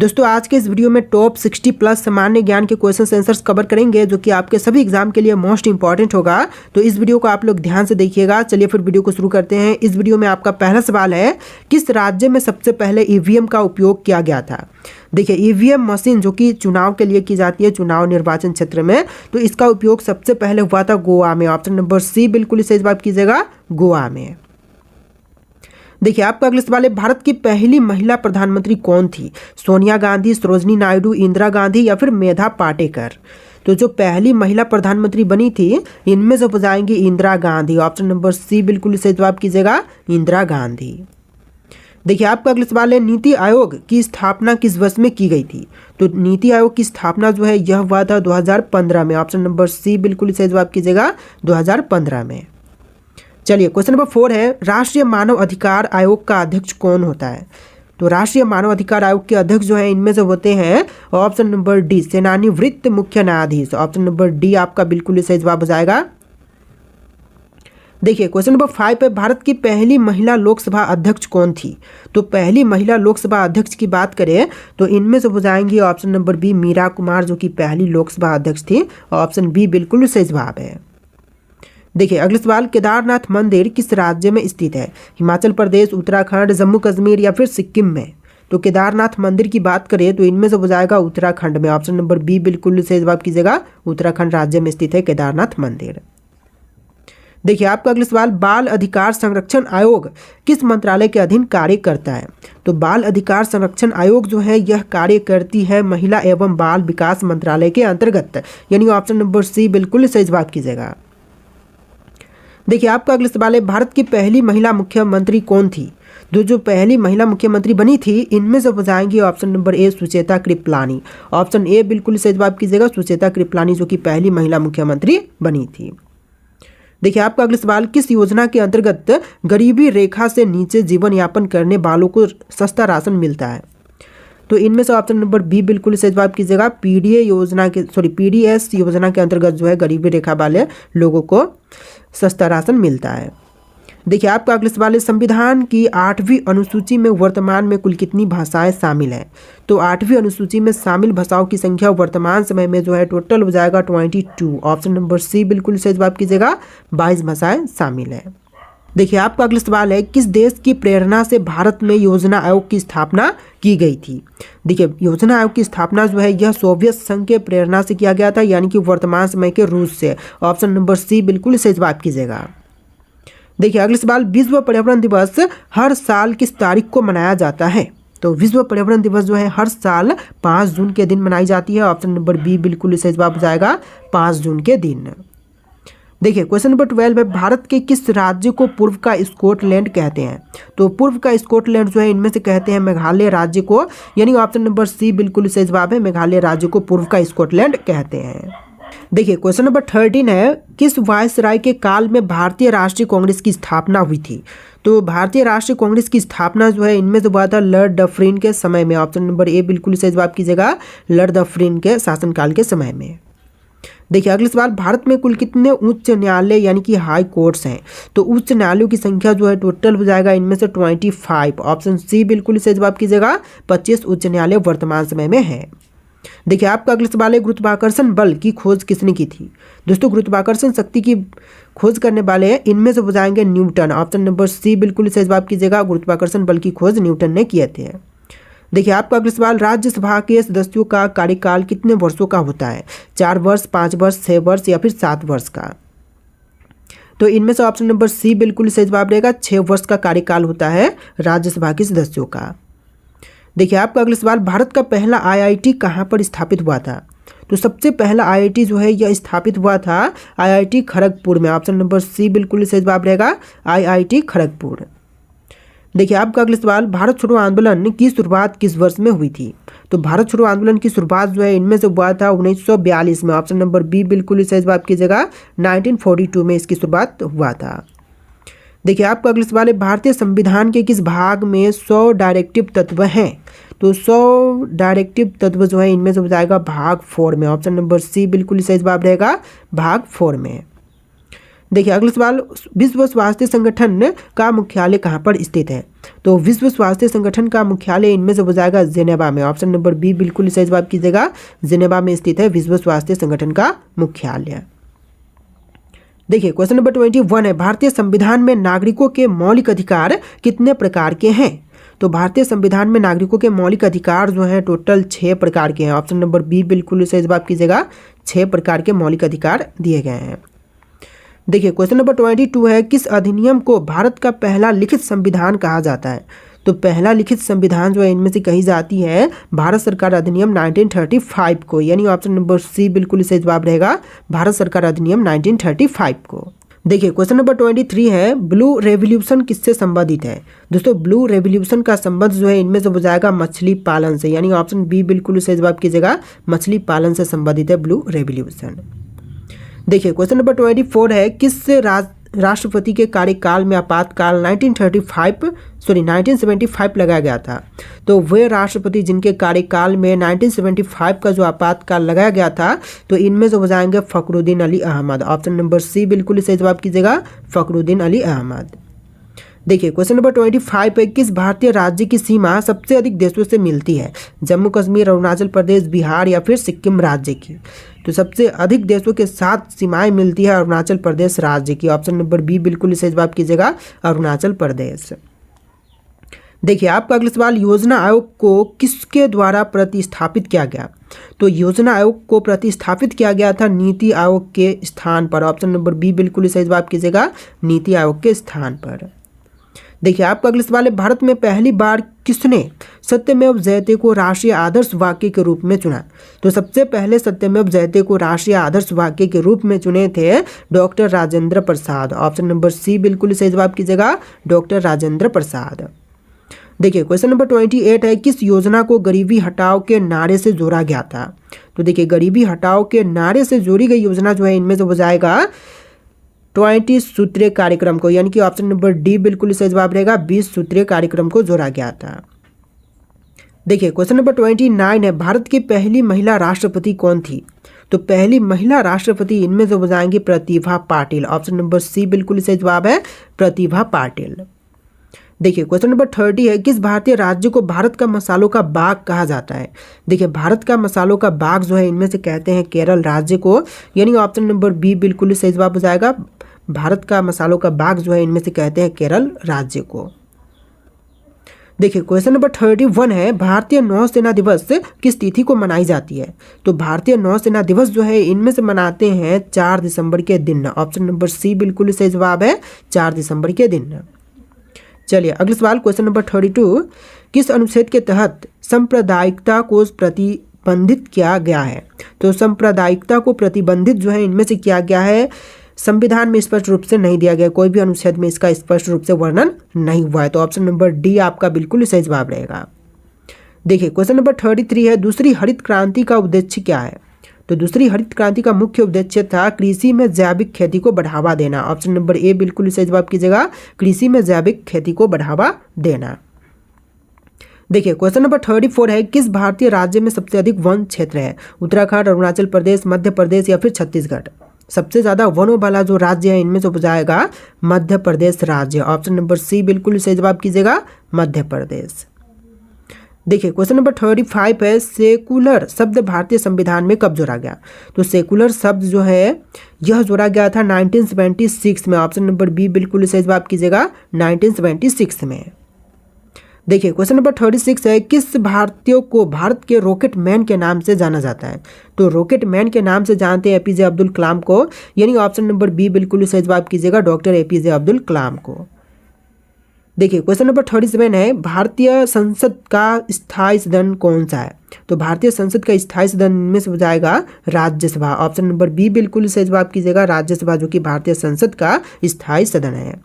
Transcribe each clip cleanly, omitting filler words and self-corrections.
दोस्तों आज के इस वीडियो में टॉप 60 प्लस सामान्य ज्ञान के क्वेश्चन आंसर्स कवर करेंगे जो कि आपके सभी एग्जाम के लिए मोस्ट इंपॉर्टेंट होगा। तो इस वीडियो को आप लोग ध्यान से देखिएगा। चलिए फिर वीडियो को शुरू करते हैं। इस वीडियो में आपका पहला सवाल है, किस राज्य में सबसे पहले ईवीएम का उपयोग किया गया था। देखिए ईवीएम मशीन जो कि चुनाव के लिए की जाती है, चुनाव निर्वाचन क्षेत्र में, तो इसका उपयोग सबसे पहले हुआ था गोवा में। ऑप्शन नंबर सी बिल्कुल सही जवाब कीजिएगा, गोवा में। देखिए आपका अगला सवाल है, भारत की पहली महिला प्रधानमंत्री कौन थी। सोनिया गांधी, सरोजनी नायडू, इंदिरा गांधी या फिर मेधा पाटेकर। तो जो पहली महिला प्रधानमंत्री बनी थी इनमें से जाएंगी Indira Gandhi. Option number C बिल्कुल सही जवाब कीजिएगा, इंदिरा गांधी। देखिए आपका अगला सवाल है, नीति आयोग की स्थापना किस वर्ष में की गई थी। तो नीति आयोग की स्थापना जो है यह हुआ था 2015 में। ऑप्शन नंबर सी बिल्कुल सही जवाब कीजिएगा, 2015 में। चलिए क्वेश्चन नंबर 4 है, राष्ट्रीय मानव अधिकार आयोग का अध्यक्ष कौन होता है। तो राष्ट्रीय मानव अधिकार आयोग के अध्यक्ष जो है इनमें से होते हैं ऑप्शन नंबर डी, सेवानिवृत्त मुख्य न्यायाधीश। ऑप्शन नंबर डी आपका बिल्कुल सही जवाब हो जाएगा। देखिए क्वेश्चन नंबर 5 है, भारत की पहली महिला लोकसभा अध्यक्ष कौन थी। तो पहली महिला लोकसभा अध्यक्ष की बात करें तो इनमें से हो जाएंगी option number B, Meera Kumar, जो कि पहली लोकसभा अध्यक्ष थी। ऑप्शन बी बिल्कुल सही जवाब है। देखिए अगला सवाल, केदारनाथ मंदिर किस राज्य में स्थित है। हिमाचल प्रदेश, उत्तराखंड, जम्मू कश्मीर या फिर सिक्किम में। तो केदारनाथ मंदिर की बात करें तो इनमें से हो जाएगा उत्तराखंड में। ऑप्शन नंबर बी बिल्कुल सही जवाब कीजिएगा, उत्तराखंड राज्य में स्थित है केदारनाथ मंदिर। देखिए आपका अगला सवाल, बाल अधिकार संरक्षण आयोग किस मंत्रालय के अधीन कार्य करता है। तो बाल अधिकार संरक्षण आयोग जो है यह कार्य करती है महिला एवं बाल विकास मंत्रालय के अंतर्गत, यानी ऑप्शन नंबर सी बिल्कुल सही जवाब कीजिएगा। देखिए आपका अगला सवाल है, भारत की पहली महिला मुख्यमंत्री कौन थी। जो पहली महिला मुख्यमंत्री बनी थी इनमें से हो जाएंगी option number A, Sucheta Kripalani. Option A बिल्कुल सही जवाब कीजिएगा, सुचेता कृपलानी जो कि पहली महिला मुख्यमंत्री बनी थी। देखिए आपका अगला सवाल, किस योजना के अंतर्गत गरीबी रेखा से नीचे जीवन यापन करने वालों को सस्ता राशन मिलता है। तो इनमें से ऑप्शन नंबर बी बिल्कुल सही जवाब कीजिएगा, पीडीएस योजना के अंतर्गत जो है गरीबी रेखा वाले लोगों को सस्ता राशन मिलता है। देखिए आपका अगला सवाल है, संविधान की 8वीं अनुसूची में वर्तमान में कुल कितनी भाषाएं शामिल हैं। तो 8वीं अनुसूची में शामिल भाषाओं की संख्या वर्तमान समय में जो है टोटल हो जाएगा 22। ऑप्शन नंबर सी बिल्कुल सही जवाब कीजिएगा, 22 भाषाएं शामिल है। देखिए आपका अगला सवाल है, किस देश की प्रेरणा से भारत में योजना आयोग की स्थापना की गई थी। देखिए योजना आयोग की स्थापना जो है यह सोवियत संघ के प्रेरणा से किया गया था, यानी कि वर्तमान समय के रूस से। ऑप्शन नंबर सी बिल्कुल सही जवाब कीजिएगा। देखिए अगला सवाल, विश्व पर्यावरण दिवस हर साल किस तारीख को मनाया जाता है। तो विश्व पर्यावरण दिवस जो है हर साल 5 जून के दिन मनाई जाती है। ऑप्शन नंबर बी बिल्कुल सही जवाब हो जाएगा, 5 जून के दिन। देखिए क्वेश्चन नंबर 12 है, भारत के किस राज्य को पूर्व का स्कॉटलैंड कहते हैं। तो पूर्व का स्कॉटलैंड जो है इनमें से कहते हैं मेघालय राज्य को, यानी ऑप्शन नंबर सी बिल्कुल सही जवाब है, मेघालय राज्य को पूर्व का स्कॉटलैंड कहते हैं। देखिए क्वेश्चन नंबर 13 है, किस वायसराय के काल में भारतीय राष्ट्रीय कांग्रेस की स्थापना हुई थी। तो भारतीय राष्ट्रीय कांग्रेस की स्थापना जो है इनमें से हुआ था लॉर्ड डफरिन के समय में। ऑप्शन नंबर ए बिल्कुल सही जवाब कीजिएगा, लॉर्ड डफरिन के शासनकाल के समय में। देखिए अगला सवाल, भारत में कुल कितने उच्च न्यायालय यानी कि हाई कोर्ट्स हैं। तो उच्च न्यायालयों की संख्या जो है टोटल हो जाएगा इनमें से 25। ऑप्शन सी बिल्कुल सही जवाब कीजिएगा, 25 उच्च न्यायालय वर्तमान समय में है। देखिए आपका अगला सवाल है, गुरुत्वाकर्षण बल की खोज किसने की थी। दोस्तों गुरुत्वाकर्षण शक्ति की खोज करने वाले इनमें से हो जाएंगे न्यूटन। ऑप्शन नंबर सी बिल्कुल सही जवाब कीजिएगा, गुरुत्वाकर्षण बल की खोज न्यूटन ने किए थे। देखिए आपका अगला सवाल, राज्यसभा के सदस्यों का कार्यकाल कितने वर्षों का होता है। 4 वर्ष, 5 वर्ष, 6 वर्ष या फिर 7 वर्ष का। तो इनमें से ऑप्शन नंबर सी बिल्कुल सही जवाब रहेगा, 6 वर्ष का कार्यकाल होता है राज्यसभा के सदस्यों का। देखिए आपका अगला सवाल, भारत का पहला आईआईटी कहाँ पर स्थापित हुआ था। तो सबसे पहला आईआईटी जो है यह स्थापित हुआ था आईआईटी खड़गपुर में। ऑप्शन नंबर सी बिल्कुल सही जवाब रहेगा, आईआईटी खड़गपुर। देखिए आपका अगला सवाल, भारत छोड़ो आंदोलन की शुरुआत किस वर्ष में हुई थी। तो भारत छोड़ो आंदोलन की शुरुआत जो है इनमें से हुआ था 1942 में। ऑप्शन नंबर बी बिल्कुल सही जवाब कीजिएगा, 1942 में इसकी शुरुआत हुआ था। देखिए आपका अगला सवाल है, भारतीय संविधान के किस भाग में 100 डायरेक्टिव तत्व हैं। तो 100 डायरेक्टिव तत्व जो है इनमें से हो जाएगा भाग 4 में। ऑप्शन नंबर सी बिल्कुल सही जवाब रहेगा, भाग 4 में। देखिए अगला सवाल, विश्व स्वास्थ्य संगठन का मुख्यालय कहाँ पर स्थित है? तो विश्व स्वास्थ्य संगठन का मुख्यालय इनमें से हो जाएगा जेनेवा में। ऑप्शन नंबर बी बिल्कुल सही जवाब कीजिएगा, जेनेवा में स्थित है विश्व स्वास्थ्य संगठन का मुख्यालय। देखिए क्वेश्चन नंबर 21 है, भारतीय संविधान में नागरिकों के मौलिक अधिकार कितने प्रकार के हैं? तो भारतीय संविधान में नागरिकों के मौलिक अधिकार जो हैं टोटल 6 प्रकार के हैं। ऑप्शन नंबर बी बिल्कुल सही जवाब कीजिएगा, 6 प्रकार के मौलिक अधिकार दिए गए हैं। देखिए क्वेश्चन नंबर 22 है, किस अधिनियम को भारत का पहला लिखित संविधान कहा जाता है? तो पहला लिखित संविधान जो है इनमें से कही जाती है भारत सरकार अधिनियम 1935 को, यानी ऑप्शन नंबर सी बिल्कुल सही जवाब रहेगा, भारत सरकार अधिनियम 1935 को। देखिए क्वेश्चन नंबर 23 है, ब्लू रेवोल्यूशन किससे संबंधित है? दोस्तों ब्लू रेवोल्यूशन का संबंध जो है इनमें से हो जाएगा मछली पालन से, यानी ऑप्शन बी बिल्कुल सही जवाब कीजिएगा, मछली पालन से संबंधित है ब्लू रेवोल्यूशन। देखिए क्वेश्चन नंबर 24 है, किस राष्ट्रपति के कार्यकाल में आपातकाल 1975 लगाया गया था? तो वे राष्ट्रपति जिनके कार्यकाल में 1975 का जो आपातकाल लगाया गया था, तो इनमें से हो जाएंगे Fakhruddin Ali Ahmed. Option number C बिल्कुल सही जवाब कीजिएगा, फखरुद्दीन अली अहमद। देखिए क्वेश्चन नंबर 25 है, किस भारतीय राज्य की सीमा सबसे अधिक देशों से मिलती है? जम्मू कश्मीर, अरुणाचल प्रदेश, बिहार या फिर सिक्किम राज्य की? तो सबसे अधिक देशों के साथ सीमाएं मिलती है अरुणाचल प्रदेश राज्य की। ऑप्शन नंबर बी बिल्कुल सही जवाब कीजिएगा, अरुणाचल प्रदेश। देखिए आपका अगला सवाल, योजना आयोग को किसके द्वारा प्रतिस्थापित किया गया? तो योजना आयोग को प्रतिस्थापित किया गया था नीति आयोग के स्थान पर। ऑप्शन नंबर बी बिल्कुल सही जवाब कीजिएगा, नीति आयोग के स्थान पर। देखिए आपका अगला सवाल है, भारत में पहली बार किसने सत्यमेव जयते को राष्ट्रीय आदर्श वाक्य के रूप में चुना? तो सबसे पहले सत्यमेव जयते को राष्ट्रीय आदर्श वाक्य के रूप में चुने थे doctor Rajendra Prasad. Option number C बिल्कुल सही जवाब कीजिएगा, डॉक्टर राजेंद्र प्रसाद। देखिए क्वेश्चन नंबर 28 है, किस योजना को गरीबी हटाओ के नारे से जोड़ा गया था? तो देखिए गरीबी हटाओ के नारे से जोड़ी गई योजना जो है इनमें से हो जाएगा 20 सूत्रीय कार्यक्रम को, यानी कि ऑप्शन नंबर डी बिल्कुल सही जवाब रहेगा, 20 सूत्रीय कार्यक्रम को जोड़ा गया था। देखिए क्वेश्चन नंबर 29 है, भारत की पहली महिला राष्ट्रपति कौन थी? तो पहली महिला राष्ट्रपति इनमें से हो जाएंगी Pratibha Patil. Option number C बिल्कुल सही जवाब है, प्रतिभा पाटिल। देखिए क्वेश्चन नंबर 30 है, किस भारतीय राज्य को भारत का मसालों का बाग कहा जाता है? देखिए भारत का मसालों का बाग जो है इनमें से कहते हैं केरल राज्य को, यानी ऑप्शन नंबर बी बिल्कुल सही जवाब हो जाएगा, भारत का मसालों का बाग जो है इनमें से कहते हैं केरल राज्य को। देखिए क्वेश्चन नंबर 31 है, भारतीय नौसेना दिवस किस तिथि को मनाई जाती है? तो भारतीय नौसेना दिवस जो है इनमें से मनाते हैं 4 दिसंबर के दिन। ऑप्शन नंबर सी बिल्कुल सही जवाब है, 4 दिसंबर के दिन। चलिए अगला सवाल क्वेश्चन नंबर 32, किस अनुच्छेद के तहत सांप्रदायिकता को प्रतिबंधित किया गया है? तो सांप्रदायिकता को प्रतिबंधित जो है इनमें से किया गया है, संविधान में स्पष्ट रूप से नहीं दिया गया, कोई भी अनुच्छेद में इसका स्पष्ट रूप से वर्णन नहीं हुआ है, तो ऑप्शन नंबर डी आपका बिल्कुल सही जवाब रहेगा। देखिए क्वेश्चन नंबर 33 है, दूसरी हरित क्रांति का उद्देश्य क्या है? तो दूसरी हरित क्रांति का मुख्य उद्देश्य था कृषि में जैविक खेती को बढ़ावा देना। ऑप्शन नंबर ए बिल्कुल सही जवाब कीजिएगा, कृषि में जैविक खेती को बढ़ावा देना। देखिए क्वेश्चन नंबर 34 है, किस भारतीय राज्य में सबसे अधिक वन क्षेत्र है? उत्तराखंड, अरुणाचल प्रदेश, मध्य प्रदेश या फिर छत्तीसगढ़? सबसे ज्यादा वनों वाला जो राज्य है इनमें से हो जाएगा मध्य प्रदेश राज्य। ऑप्शन नंबर सी बिल्कुल सही जवाब कीजिएगा, मध्य प्रदेश। देखिए क्वेश्चन नंबर 35 है, सेकुलर शब्द भारतीय संविधान में कब जोड़ा गया? तो सेकुलर शब्द जो है यह जोड़ा गया था 1976 में। ऑप्शन नंबर बी बिल्कुल सही जवाब कीजिएगा, 1976 में। देखिए क्वेश्चन नंबर 36 है, किस भारतीय को भारत के रॉकेट मैन के नाम से जाना जाता है? तो रॉकेट मैन के नाम से जानते हैं एपीजे अब्दुल कलाम को, यानी ऑप्शन नंबर बी बिल्कुल सही जवाब कीजिएगा, डॉक्टर एपीजे अब्दुल कलाम को। देखिए क्वेश्चन नंबर 37 है, भारतीय संसद का स्थायी सदन कौन सा है? तो भारतीय संसद का स्थायी सदन में से हो जाएगा राज्यसभा। ऑप्शन नंबर बी बिल्कुल सही जवाब कीजिएगा, राज्यसभा जो कि भारतीय संसद का स्थायी सदन है।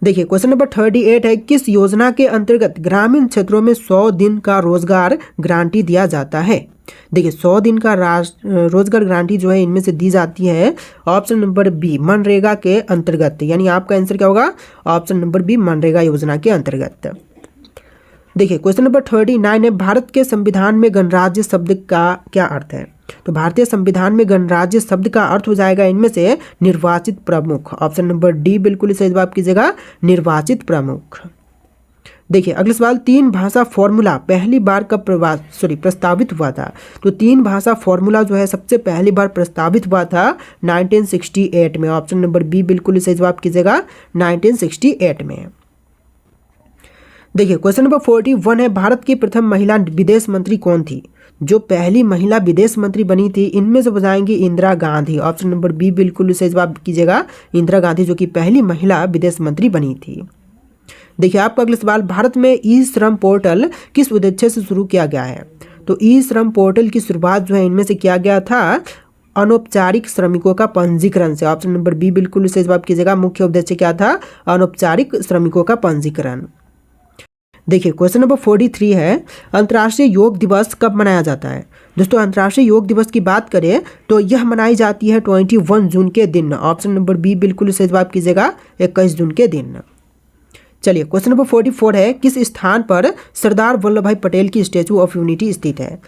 देखिए क्वेश्चन नंबर 38 है, किस योजना के अंतर्गत ग्रामीण क्षेत्रों में 100 दिन का रोजगार गारंटी दिया जाता है? देखिए 100 दिन का रोजगार गारंटी जो है इनमें से दी जाती है ऑप्शन नंबर बी मनरेगा के अंतर्गत, यानी आपका आंसर क्या होगा? ऑप्शन नंबर बी मनरेगा योजना के अंतर्गत। देखिए क्वेश्चन नंबर 39 है, भारत के संविधान में गणराज्य शब्द का क्या अर्थ है? तो भारतीय संविधान में गणराज्य शब्द का अर्थ हो जाएगा इनमें से निर्वाचित प्रमुख। ऑप्शन नंबर डी बिल्कुल सही जवाब कीजिएगा, निर्वाचित प्रमुख। देखिए अगला सवाल, तीन भाषा फॉर्मूला पहली बार कब प्रस्तावित हुआ था? तो तीन भाषा फॉर्मूला जो है सबसे पहली बार प्रस्तावित हुआ था 1968 में। ऑप्शन नंबर बी बिल्कुल सही जवाब कीजिएगा, 1968 में। देखिए क्वेश्चन नंबर 41 है, भारत की प्रथम महिला विदेश मंत्री कौन थी? जो पहली महिला विदेश मंत्री बनी थी इनमें से बताएंगे Indira Gandhi. Option number B बिल्कुल सही जवाब कीजिएगा, इंदिरा गांधी जो कि पहली महिला विदेश मंत्री बनी थी। देखिए आपका अगला सवाल, भारत में ई श्रम पोर्टल किस उद्देश्य से शुरू किया गया है? तो ई श्रम पोर्टल की शुरुआत जो है इनमें से किया गया था अनौपचारिक श्रमिकों का पंजीकरण से। ऑप्शन नंबर बी बिल्कुल सही जवाब कीजिएगा, मुख्य उद्देश्य क्या था? अनौपचारिक श्रमिकों का पंजीकरण। देखिए क्वेश्चन नंबर 43 है, अंतर्राष्ट्रीय योग दिवस कब मनाया जाता है? दोस्तों अंतर्राष्ट्रीय योग दिवस की बात करें तो यह मनाई जाती है 21 जून के दिन। ऑप्शन नंबर बी बिल्कुल सही जवाब कीजिएगा, 21 जून के दिन। चलिए क्वेश्चन नंबर 44 है, किस स्थान पर सरदार वल्लभ भाई पटेल की स्टैचू ऑफ यूनिटी स्थित है?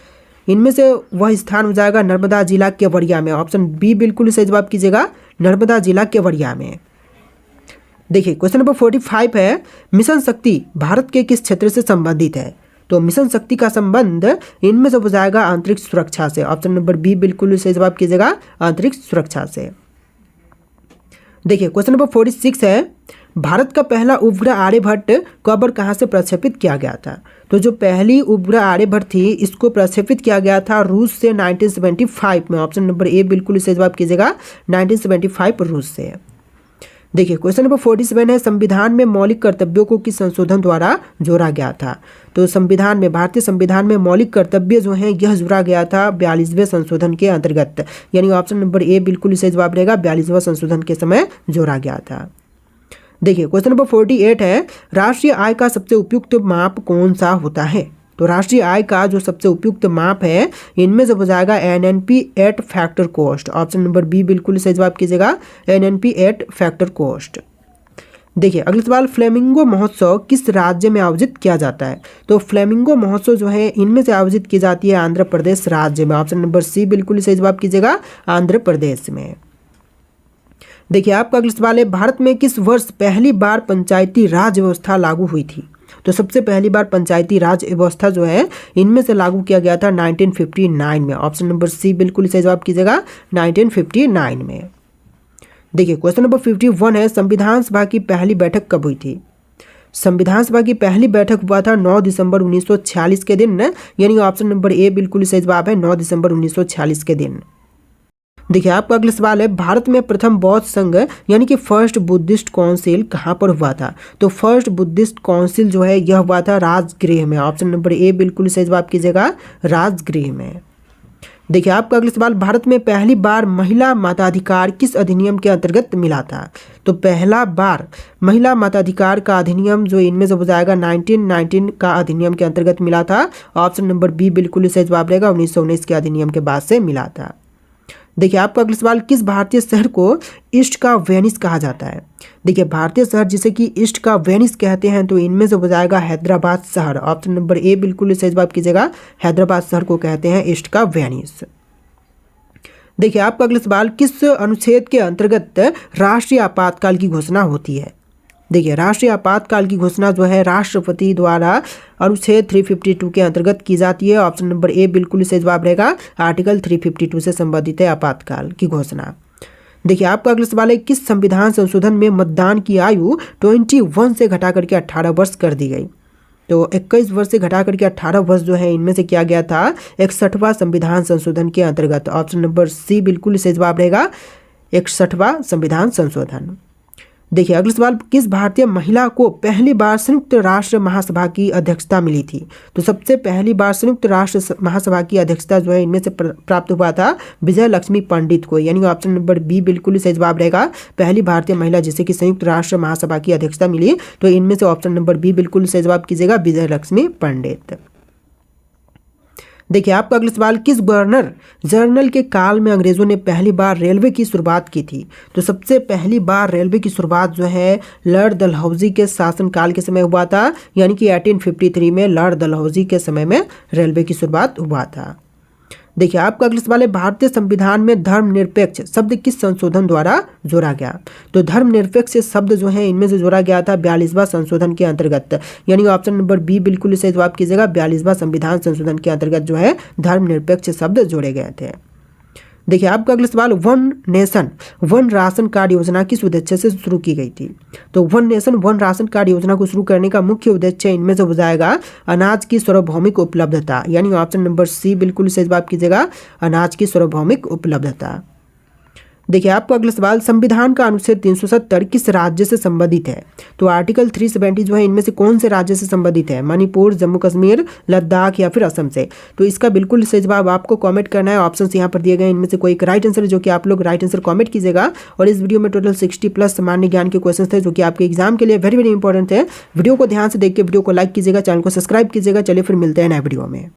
इनमें से वह स्थान हो जाएगा नर्मदा जिला केवड़िया में। ऑप्शन बी बिल्कुल सही जवाब कीजिएगा, नर्मदा जिला केवड़िया में। देखिए क्वेश्चन नंबर 45 है, मिशन शक्ति भारत के किस क्षेत्र से संबंधित है? तो मिशन शक्ति का संबंध इनमें से हो जाएगा अंतरिक्ष सुरक्षा से। ऑप्शन नंबर बी बिल्कुल सही जवाब कीजिएगा, अंतरिक्ष सुरक्षा से। देखिए क्वेश्चन नंबर 46 है, भारत का पहला उपग्रह आर्यभट्ट कब और कहाँ से प्रक्षेपित किया गया था? तो जो पहली उपग्रह आर्यभट्ट थी इसको प्रक्षेपित किया गया था रूस से 1975 में। ऑप्शन नंबर ए बिल्कुल सही जवाब कीजिएगा, 1975 रूस से। देखिए क्वेश्चन नंबर 47 है, संविधान में मौलिक कर्तव्यों को किस संशोधन द्वारा जोड़ा गया था? तो संविधान में, भारतीय संविधान में मौलिक कर्तव्य जो हैं यह जोड़ा गया था 42वें संशोधन के अंतर्गत, यानी ऑप्शन नंबर ए बिल्कुल सही जवाब रहेगा, 42वें संशोधन के समय जोड़ा गया था। देखिए क्वेश्चन नंबर 48 है, राष्ट्रीय आय का सबसे उपयुक्त माप कौन सा होता है? तो राष्ट्रीय आय का जो सबसे उपयुक्त माप है इनमें से हो जाएगा NNP at factor cost. Option number B बिल्कुल सही जवाब कीजिएगा, एनएनपी एट फैक्टर कॉस्ट। देखिए अगला सवाल, फ्लेमिंगो महोत्सव किस राज्य में आयोजित किया जाता है? तो फ्लेमिंगो महोत्सव जो है इनमें से आयोजित की जाती है आंध्र प्रदेश राज्य में। ऑप्शन नंबर सी बिल्कुल सही जवाब कीजिएगा, आंध्र प्रदेश में। देखिए आपका अगला सवाल है, भारत में किस वर्ष पहली बार पंचायती राज व्यवस्था लागू हुई थी? तो सबसे पहली बार पंचायती राज व्यवस्था जो है इनमें से लागू किया गया था 1959 में। ऑप्शन नंबर सी बिल्कुल सही जवाब कीजिएगा, 1959 में। देखिए क्वेश्चन नंबर 51 है, संविधान सभा की पहली बैठक कब हुई थी? संविधान सभा की पहली बैठक हुआ था 9 दिसंबर 1946 के दिन, यानी ऑप्शन नंबर ए बिल्कुल सही जवाब है, 9 दिसंबर 1946 के दिन। देखिए आपका अगला सवाल है, भारत में प्रथम बौद्ध संघ यानी कि फर्स्ट बुद्धिस्ट काउंसिल कहाँ पर हुआ था? तो फर्स्ट बुद्धिस्ट काउंसिल जो है यह हुआ था राजगृह में। ऑप्शन नंबर ए बिल्कुल सही जवाब कीजिएगा, राजगृह में। देखिए आपका अगला सवाल, भारत में पहली बार महिला मताधिकार किस अधिनियम के अंतर्गत मिला था? तो पहला बार महिला मताधिकार का अधिनियम जो इनमें से हो जाएगा 1919 का अधिनियम के अंतर्गत मिला था। ऑप्शन नंबर बी बिल्कुल सही जवाब रहेगा, 1919 के अधिनियम के बाद से मिला था। देखिए आपका अगला सवाल, किस भारतीय शहर को ईस्ट का वेनिस कहा जाता है? देखिए भारतीय शहर जिसे कि ईस्ट का वेनिस कहते हैं तो इनमें से हो जाएगा हैदराबाद शहर। ऑप्शन नंबर ए बिल्कुल सही जवाब कीजिएगा, हैदराबाद शहर को कहते हैं ईस्ट का वेनिस। देखिए आपका अगला सवाल, किस अनुच्छेद के अंतर्गत राष्ट्रीय आपातकाल की घोषणा होती है? देखिए राष्ट्रीय आपातकाल की घोषणा जो है राष्ट्रपति द्वारा अनुच्छेद 352 के अंतर्गत की जाती है। ऑप्शन नंबर ए बिल्कुल सही जवाब रहेगा, आर्टिकल 352 से संबंधित है आपातकाल की घोषणा। देखिए आपका अगला सवाल है, किस संविधान संशोधन में मतदान की आयु 21 से घटा करके 18 वर्ष कर दी गई? तो 21 वर्ष से घटा करके 18 वर्ष जो है इनमें से किया गया था 61वां संविधान संशोधन के अंतर्गत। ऑप्शन नंबर सी बिल्कुल सही जवाब रहेगा, 61वां संविधान संशोधन। देखिए अगला सवाल, किस भारतीय महिला को पहली बार संयुक्त राष्ट्र महासभा की अध्यक्षता मिली थी? तो सबसे पहली बार संयुक्त राष्ट्र महासभा की अध्यक्षता जो है इनमें से प्राप्त हुआ था विजय लक्ष्मी पंडित को, यानी ऑप्शन नंबर बी बिल्कुल सही जवाब रहेगा, पहली भारतीय महिला जिसे कि संयुक्त राष्ट्र महासभा की अध्यक्षता मिली। तो इनमें से ऑप्शन नंबर बी बिल्कुल सही जवाब कीजिएगा, विजय लक्ष्मी पंडित। देखिए आपका अगला सवाल, किस गवर्नर जनरल के काल में अंग्रेजों ने पहली बार रेलवे की शुरुआत की थी? तो सबसे पहली बार रेलवे की शुरुआत जो है लॉर्ड डलहौजी के शासनकाल के समय हुआ था, यानी कि 1853 में लॉर्ड डलहौजी के समय में रेलवे की शुरुआत हुआ था। देखिए आपका अगला सवाल है, भारतीय संविधान में धर्मनिरपेक्ष शब्द किस संशोधन द्वारा जोड़ा गया? तो धर्मनिरपेक्ष शब्द जो है इनमें से जोड़ा गया था 42वां संशोधन के अंतर्गत, यानी ऑप्शन नंबर बी बिल्कुल सही जवाब कीजिएगा। 42वां संविधान संशोधन के अंतर्गत जो है धर्मनिरपेक्ष शब्द जोड़े गए थे। देखिए आपका अगला सवाल, one nation one ration card योजना किस उद्देश्य से शुरू की गई थी? तो one nation one ration card योजना को शुरू करने का मुख्य उद्देश्य इनमें से हो जाएगा अनाज की सार्वभौमिक उपलब्धता, यानी ऑप्शन नंबर सी बिल्कुल सही जवाब कीजिएगा, अनाज की सार्वभौमिक उपलब्धता। देखिए आपका अगला सवाल, संविधान का अनुच्छेद 370 किस राज्य से संबंधित है? तो आर्टिकल 370 जो है इनमें से कौन से राज्य से संबंधित है? मणिपुर, जम्मू कश्मीर, लद्दाख या फिर असम से? तो इसका बिल्कुल सही जवाब आपको कमेंट करना है। ऑप्शंस यहाँ पर दिए गए, इनमें से कोई एक राइट आंसर है जो कि आप लोग राइट आंसर कमेंट कीजिएगा। और इस वीडियो में टोटल 60+ सामान्य ज्ञान के क्वेश्चन थे जो कि आपके एग्जाम के लिए वेरी वेरी इंपॉर्टेंट है। वीडियो को ध्यान से देख के वीडियो को लाइक कीजिएगा, चैनल को सब्सक्राइब कीजिएगा। चलिए फिर मिलते हैं नए वीडियो में।